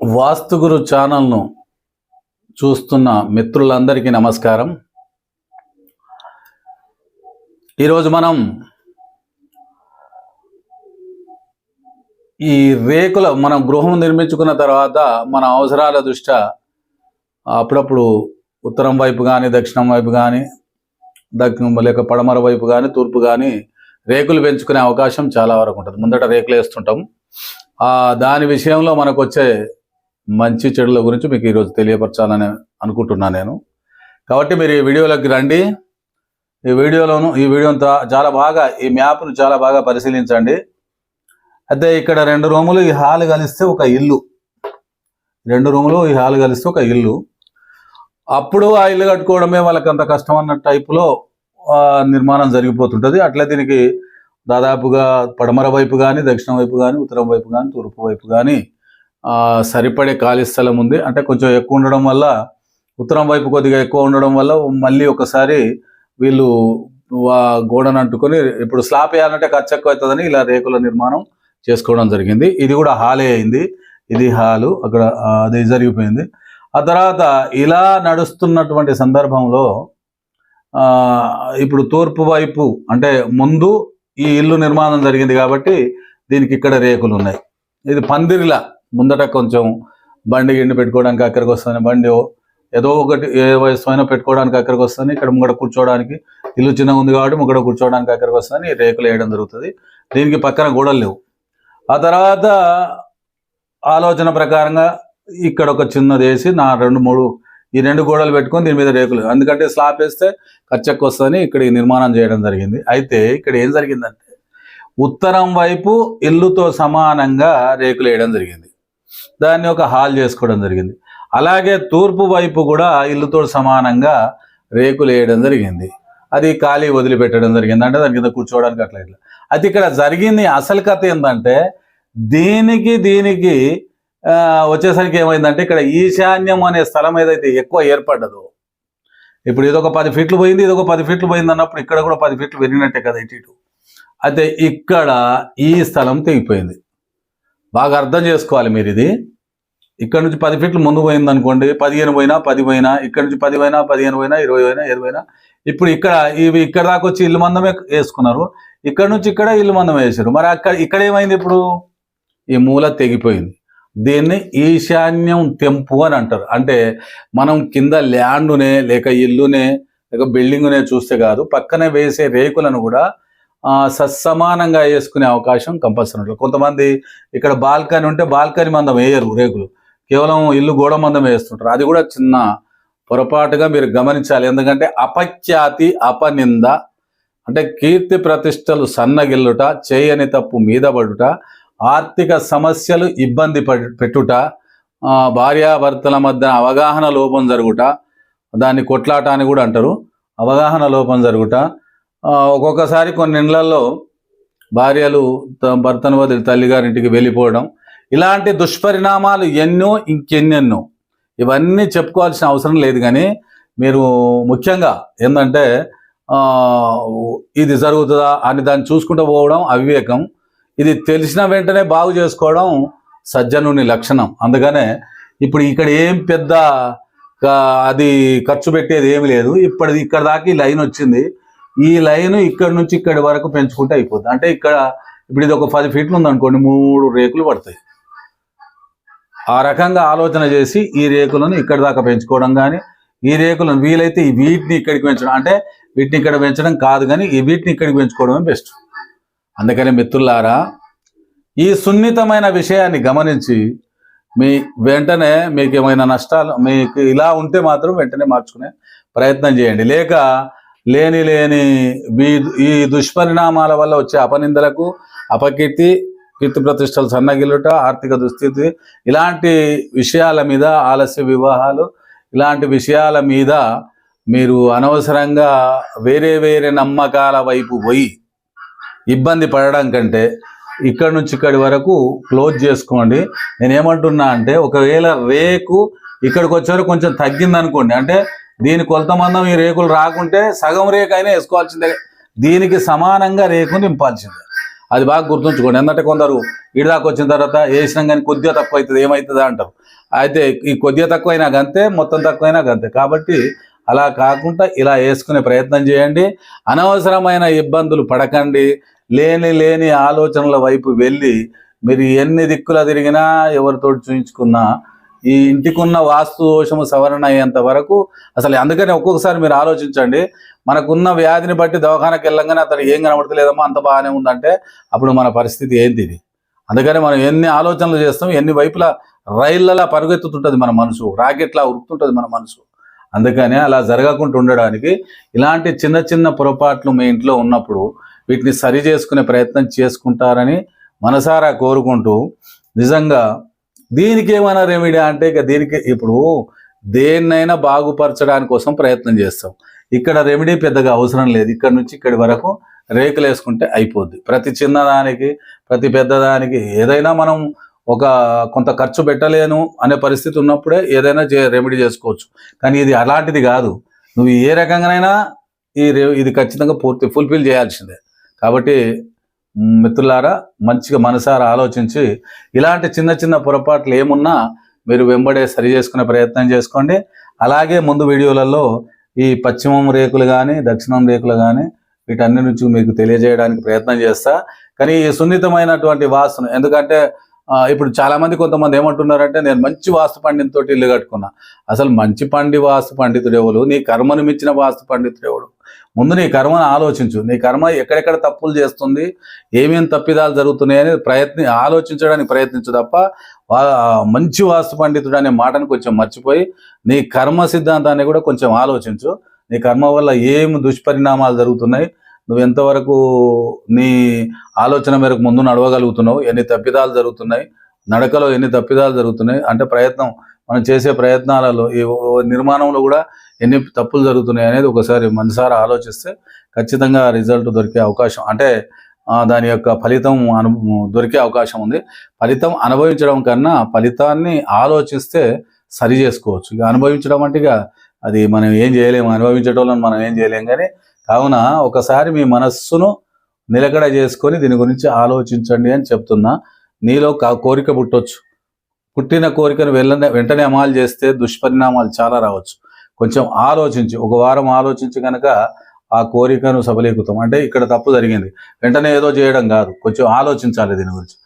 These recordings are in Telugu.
వాస్తుగురు ఛానల్ను చూస్తున్న మిత్రులందరికీ నమస్కారం. ఈరోజు మనం ఈ మనం గృహం నిర్మించుకున్న తర్వాత మన అవసరాల దృష్ట్యా అప్పుడప్పుడు ఉత్తరం వైపు కానీ దక్షిణం వైపు కానీ లేక పడమర వైపు కానీ తూర్పు కానీ రేకులు పెంచుకునే అవకాశం చాలా వరకు ఉంటుంది. ముందట రేకులు వేస్తుంటాం. దాని విషయంలో మనకు వచ్చే మంచి చెడుల గురించి మీకు ఈరోజు తెలియపరచాలని అనుకుంటున్నాను నేను. కాబట్టి మీరు ఈ వీడియోలోకి రండి. ఈ వీడియోను చాలా బాగా ఈ మ్యాప్ను చాలా బాగా పరిశీలించండి. అయితే ఇక్కడ 2 రూములు ఈ హాల్ కలిస్తే ఒక ఇల్లు, 2 రూములు ఈ హాల్ కలిస్తే ఒక ఇల్లు. అప్పుడు ఆ ఇల్లు కట్టుకోవడమే వాళ్ళకి అంత కష్టం అన్న టైపులో నిర్మాణం జరిగిపోతుంటుంది. అట్లా దీనికి దాదాపుగా పడమర వైపు కానీ దక్షిణం వైపు కానీ ఉత్తరం వైపు కానీ తూర్పు వైపు కానీ సరిపడే ఖాళీ స్థలం ఉంది. అంటే కొంచెం ఎక్కువ ఉండడం వల్ల ఉత్తరం వైపు కొద్దిగా ఎక్కువ ఉండడం వల్ల మళ్ళీ ఒకసారి వీళ్ళు గోడను అంటుకొని ఇప్పుడు స్లాబ్ వేయాలంటే ఖర్చు ఎక్కువ అవుతుందని ఇలా రేకుల నిర్మాణం చేసుకోవడం జరిగింది. ఇది కూడా హాలే అయింది. ఇది హాలు, అక్కడ అది జరిగిపోయింది. ఆ తర్వాత ఇలా నడుస్తున్నటువంటి సందర్భంలో ఇప్పుడు తూర్పు వైపు అంటే ముందు ఈ ఇల్లు నిర్మాణం జరిగింది కాబట్టి దీనికి ఇక్కడ రేకులు ఉన్నాయి. ఇది పందిరిలా ముందట కొంచెం బండి గిండి పెట్టుకోవడానికి అక్కడికి వస్తుంది, బండి ఏదో ఒకటి ఏ వయసు అయినా పెట్టుకోవడానికి అక్కడికి వస్తుంది. ఇక్కడ ముంగడ కూర్చోవడానికి ఇల్లు చిన్నగా ఉంది కాబట్టి ముంగడ కూర్చోవడానికి అక్కడికి వస్తుంది. రేకులు వేయడం జరుగుతుంది. దీనికి పక్కన గోడలు లేవు. ఆ తర్వాత ఆలోచన ప్రకారంగా ఇక్కడ ఒక చిన్నది వేసి ఈ 2 గోడలు పెట్టుకొని దీని మీద రేకులు, ఎందుకంటే స్లాబ్ వేస్తే ఖర్చు ఎక్కువ వస్తుందని ఇక్కడ ఈ నిర్మాణం చేయడం జరిగింది. అయితే ఇక్కడ ఏం జరిగిందంటే ఉత్తరం వైపు ఇల్లుతో సమానంగా రేకులు వేయడం జరిగింది. దాన్ని ఒక హాల్ చేసుకోవడం జరిగింది. అలాగే తూర్పు వైపు కూడా ఇల్లుతో సమానంగా రేకులు వేయడం జరిగింది. అది ఖాళీ వదిలిపెట్టడం జరిగింది. అంటే దాని కింద కూర్చోవడానికి అట్లా ఇట్లా. అయితే ఇక్కడ జరిగింది అసలు కథ ఏంటంటే దీనికి వచ్చేసరికి ఏమైందంటే ఇక్కడ ఈశాన్యం అనే స్థలం ఏదైతే ఎక్కువ ఏర్పడ్డదో, ఇప్పుడు ఇదొక 10 ఫీట్లు పోయింది, ఇదొక 10 ఫీట్లు పోయింది అన్నప్పుడు ఇక్కడ కూడా 10 ఫీట్లు పెరిగినట్టే కదా ఇటు. అయితే ఇక్కడ ఈ స్థలం తెగిపోయింది. బాగా అర్థం చేసుకోవాలి మీరు. ఇది ఇక్కడ నుంచి 10 ఫీట్లు ముందు పోయింది అనుకోండి, 15 పోయినా 10 పోయినా, ఇక్కడ నుంచి 10 పోయినా 15 పోయినా 20 పోయినా 20 పోయినా, ఇప్పుడు ఇక్కడ దాకా వచ్చి ఇల్లు మందమే వేసుకున్నారు. ఇక్కడ నుంచి ఇక్కడ ఇల్లు మందం వేసారు. మరి ఇక్కడ ఏమైంది? ఇప్పుడు ఈ మూల తెగిపోయింది. దీన్ని ఈశాన్యం తెంపు అని అంటారు. అంటే మనం కింద ల్యాండ్నే లేక ఇల్లునే లేక బిల్డింగ్నే చూస్తే కాదు, పక్కనే వేసే రేకులను కూడా సమానంగా వేసుకునే అవకాశం కంపల్సరీ ఉంటుంది. కొంతమంది ఇక్కడ బాల్కనీ ఉంటే బాల్కనీ మందం వేయరు రేకులు, కేవలం ఇల్లు గోడ మందం వేస్తుంటారు. అది కూడా చిన్న పొరపాటుగా మీరు గమనించాలి. ఎందుకంటే అపఖ్యాతి అపనింద అంటే కీర్తి ప్రతిష్టలు సన్నగిల్లుట, చేయని తప్పు మీద పడుట, ఆర్థిక సమస్యలు ఇబ్బంది పెట్టుట, భార్యాభర్తల మధ్య అవగాహన లోపం జరుగుట, దాన్ని కొట్లాట అని కూడా అంటారు. అవగాహన లోపం జరుగుట, ఒక్కొక్కసారి కొన్ని ఇళ్లలో భార్యలు భర్తను వదిలి తల్లిగారింటికి వెళ్ళిపోవడం, ఇలాంటి దుష్పరిణామాలు ఇంకెన్నెన్నో. ఇవన్నీ చెప్పుకోవాల్సిన అవసరం లేదు. కానీ మీరు ముఖ్యంగా ఏంటంటే ఇది జరుగుతుందా అని దాన్ని చూసుకుంటూ పోవడం అవివేకం. ఇది తెలిసిన వెంటనే బాగు చేసుకోవడం సజ్జనుని లక్షణం. అందుకనే ఇప్పుడు ఇక్కడ ఏం పెద్ద అది ఖర్చు పెట్టేది ఏమి లేదు. ఇక్కడ దాకా ఈ లైన్ వచ్చింది. ఈ లైన్ ఇక్కడ నుంచి ఇక్కడి వరకు పెంచుకుంటే అయిపోతుంది. అంటే ఇప్పుడు ఇది ఒక 10 ఫీట్లు ఉందనుకోండి, 3 రేకులు పడతాయి. ఆ రకంగా ఆలోచన చేసి ఈ రేకులను ఇక్కడ దాకా పెంచుకోవడం కానీ, ఈ రేకులను వీలైతే వీటిని ఇక్కడికి పెంచడం, అంటే వీటిని ఇక్కడ పెంచడం కాదు కానీ వీటిని ఇక్కడికి పెంచుకోవడమే బెస్ట్. అందుకని మిత్రులారా, ఈ సున్నితమైన విషయాన్ని గమనించి వెంటనే మీకు ఏమైనా నష్టాలు మీకు ఇలా ఉంటే మాత్రం వెంటనే మార్చుకునే ప్రయత్నం చేయండి. లేక లేని ఈ దుష్పరిణామాల వల్ల వచ్చే అపనిందలకు, కీర్తి ప్రతిష్టలు సన్నగిల్లుట, ఆర్థిక దుస్థితి, ఇలాంటి విషయాల మీద, ఆలస్య వివాహాలు, ఇలాంటి విషయాల మీద మీరు అనవసరంగా వేరే నమ్మకాల వైపు పోయి ఇబ్బంది పడడం కంటే ఇక్కడ నుంచి ఇక్కడి వరకు క్లోజ్ చేసుకోండి. నేనేమంటున్నా అంటే ఒకవేళ రేకు ఇక్కడికి వచ్చారు కొంచెం తగ్గింది అనుకోండి, అంటే దీని కొలత మందం ఈ రేకులు రాకుంటే సగం రేకు అయినా వేసుకోవాల్సిందే, దీనికి సమానంగా రేకు నింపాల్సిందే. అది బాగా గుర్తుంచుకోండి. ఎందుకంటే కొందరు ఇడిదాకా వచ్చిన తర్వాత వేసినాం కానీ కొద్దిగా తక్కువ అవుతుంది ఏమవుతుందా అంటారు. అయితే ఈ కొద్దిగా తక్కువ అయినా గంతే, మొత్తం తక్కువ అయినా గంతే. కాబట్టి అలా కాకుండా ఇలా వేసుకునే ప్రయత్నం చేయండి. అనవసరమైన ఇబ్బందులు పడకండి. లేని ఆలోచనల వైపు వెళ్ళి మీరు ఎన్ని దిక్కుల తిరిగినా ఎవరితో చూయించుకున్నా ఈ ఇంటికున్న వాస్తు దోషము సవరణ అయ్యేంత వరకు అసలు. అందుకని ఒక్కొక్కసారి మీరు ఆలోచించండి, మనకున్న వ్యాధిని బట్టి దవాఖానకి వెళ్ళంగానే అతను ఏం కనబడతలేదమ్మా అంత బాగానే ఉందంటే అప్పుడు మన పరిస్థితి ఏంటి ఇది? అందుకని మనం ఎన్ని ఆలోచనలు చేస్తాం, ఎన్ని వైపులా రైళ్లలా పరుగెత్తుతుంటుంది మన మనసు, రాకెట్లా ఉరుకుతుంటుంది మన మనసు. అందుకని అలా జరగకుండా ఉండడానికి ఇలాంటి చిన్న చిన్న పొరపాట్లు మీ ఇంట్లో ఉన్నప్పుడు వీటిని సరి చేసుకునే ప్రయత్నం చేసుకుంటారని మనసారా కోరుకుంటూ, నిజంగా దీనికి ఏమైనా రెమెడీ అంటే ఇక దీనికి ఇప్పుడు దేన్నైనా బాగుపరచడానికి కోసం ప్రయత్నం చేస్తాం. ఇక్కడ రెమెడీ పెద్దగా అవసరం లేదు. ఇక్కడ నుంచి ఇక్కడి వరకు రేకులు వేసుకుంటే అయిపోద్ది. ప్రతి చిన్నదానికి ప్రతి పెద్దదానికి ఏదైనా మనం కొంత ఖర్చు పెట్టలేను అనే పరిస్థితి ఉన్నప్పుడే ఏదైనా రెమెడీ చేసుకోవచ్చు. కానీ ఇది అలాంటిది కాదు. నువ్వు ఏ రకంగానైనా ఇది ఖచ్చితంగా ఫుల్ఫిల్ చేయాల్సిందే. కాబట్టి మిత్రులారా, మంచిగా మనసారా ఆలోచించి ఇలాంటి చిన్న చిన్న పొరపాట్లు ఏమున్నా మీరు వెంబడే సరి చేసుకునే ప్రయత్నం చేసుకోండి. అలాగే ముందు వీడియోలలో ఈ పశ్చిమం రేకులు కానీ దక్షిణం రేకులు కానీ వీటన్ని నుంచి మీకు తెలియజేయడానికి ప్రయత్నం చేస్తా. కానీ ఈ సున్నితమైనటువంటి వాస్తును, ఎందుకంటే ఇప్పుడు చాలామంది కొంతమంది ఏమంటున్నారంటే నేను మంచి వాస్తు పండితుతో ఇల్లు కట్టుకున్నా. అసలు మంచి వాస్తు పండితుడు ఎవడు? నీ కర్మను మించిన వాస్తు పండితుడు ఎవడు? ముందు నీ కర్మను ఆలోచించు. నీ కర్మ ఎక్కడెక్కడ తప్పులు చేస్తుంది, ఏమేమి తప్పిదాలు జరుగుతున్నాయని ఆలోచించడానికి ప్రయత్నించు తప్ప మంచి వాస్తు పండితుడు అనే మాటను కొంచెం మర్చిపోయి నీ కర్మ సిద్ధాంతాన్ని కూడా కొంచెం ఆలోచించు. నీ కర్మ వల్ల ఏమి దుష్పరిణామాలు జరుగుతున్నాయి, నువ్వు ఎంతవరకు నీ ఆలోచన మేరకు ముందు నడవగలుగుతున్నావు, ఎన్ని తప్పిదాలు జరుగుతున్నాయి, నడకలో ఎన్ని తప్పిదాలు జరుగుతున్నాయి, అంటే మనం చేసే ప్రయత్నాలలో ఈ నిర్మాణంలో కూడా ఎన్ని తప్పులు జరుగుతున్నాయి అనేది ఒకసారి మనసారా ఆలోచిస్తే ఖచ్చితంగా రిజల్ట్ దొరికే అవకాశం, అంటే దాని యొక్క ఫలితం దొరికే అవకాశం ఉంది. ఫలితం అనుభవించడం కన్నా ఫలితాన్ని ఆలోచిస్తే సరి చేసుకోవచ్చు. ఇక అనుభవించడం అంటే ఇక అది మనం ఏం చేయలేము, అనుభవించేటోళ్ళని మనం ఏం చేయలేము. కానీ కావున ఒకసారి మీ మనస్సును నిలకడ చేసుకొని దీని గురించి ఆలోచించండి అని చెప్తున్నా. నీలో కోరిక పుట్టొచ్చు, పుట్టిన కోరికను వెంటనే అమలు చేస్తే దుష్పరిణామాలు చాలా రావచ్చు. కొంచెం ఆలోచించి, ఒక వారం ఆలోచించి కనుక ఆ కోరికను సబలీకృతం, అంటే ఇక్కడ తప్పు జరిగింది వెంటనే ఏదో చేయడం కాదు, కొంచెం ఆలోచించాలి దీని గురించి.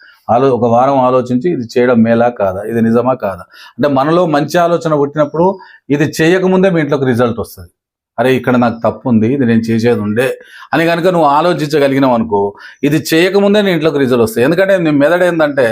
ఒక వారం ఆలోచించి ఇది చేయడం మేలా కాదా, ఇది నిజమా కాదా, అంటే మనలో మంచి ఆలోచన పుట్టినప్పుడు ఇది చేయకముందే మీ ఇంట్లోకి రిజల్ట్ వస్తుంది. అరే ఇక్కడ నాకు తప్పు ఉంది, ఇది నేను చేసేది ఉండే అని కనుక నువ్వు ఆలోచించగలిగినావు అనుకో, ఇది చేయకముందే నీ ఇంట్లోకి రిజల్ట్ వస్తాయి. ఎందుకంటే నీ మెదడు ఏంటంటే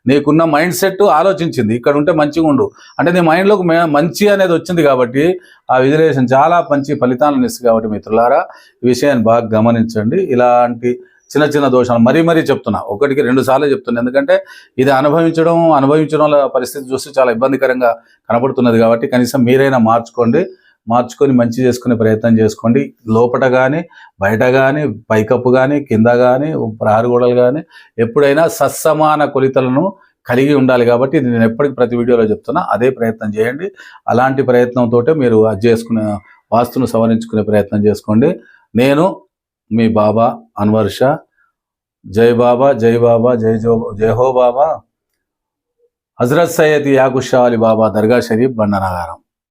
నీకున్న మైండ్ సెట్ ఆలోచించింది ఇక్కడ ఉంటే మంచిగా ఉండు అంటే నీ మైండ్లోకి మంచి అనేది వచ్చింది కాబట్టి ఆ విజువలైజేషన్ చాలా మంచి ఫలితాలను ఇస్తుంది. కాబట్టి మిత్రులారా, ఈ విషయాన్ని బాగా గమనించండి. ఇలాంటి చిన్న చిన్న దోషాలు మరీ చెప్తున్నా, 1-2 సార్లు చెప్తున్నా. ఎందుకంటే ఇది అనుభవించడం పరిస్థితి చూస్తే చాలా ఇబ్బందికరంగా కనబడుతున్నది. కాబట్టి కనీసం మీరైనా మార్చుకొని మంచి చేసుకునే ప్రయత్నం చేసుకోండి. లోపట కానీ బయట కానీ పైకప్పు కానీ కింద కానీ ప్రహరీ గోడలు కానీ ఎప్పుడైనా సస్సమాన కొలితలను కలిగి ఉండాలి. కాబట్టి ఇది నేను ఎప్పటికీ ప్రతి వీడియోలో చెప్తున్నా, అదే ప్రయత్నం చేయండి. అలాంటి ప్రయత్నంతో మీరు అది చేసుకునే వాస్తును సవరించుకునే ప్రయత్నం చేసుకోండి. నేను మీ బాబా అన్వర్ షా. జై బాబా, జై బాబా, జై హో బాబా. హజరత్ సయ్యద్ యాకూబ్ షా అలీ బాబా దర్గా షరీఫ్ బండనగారం.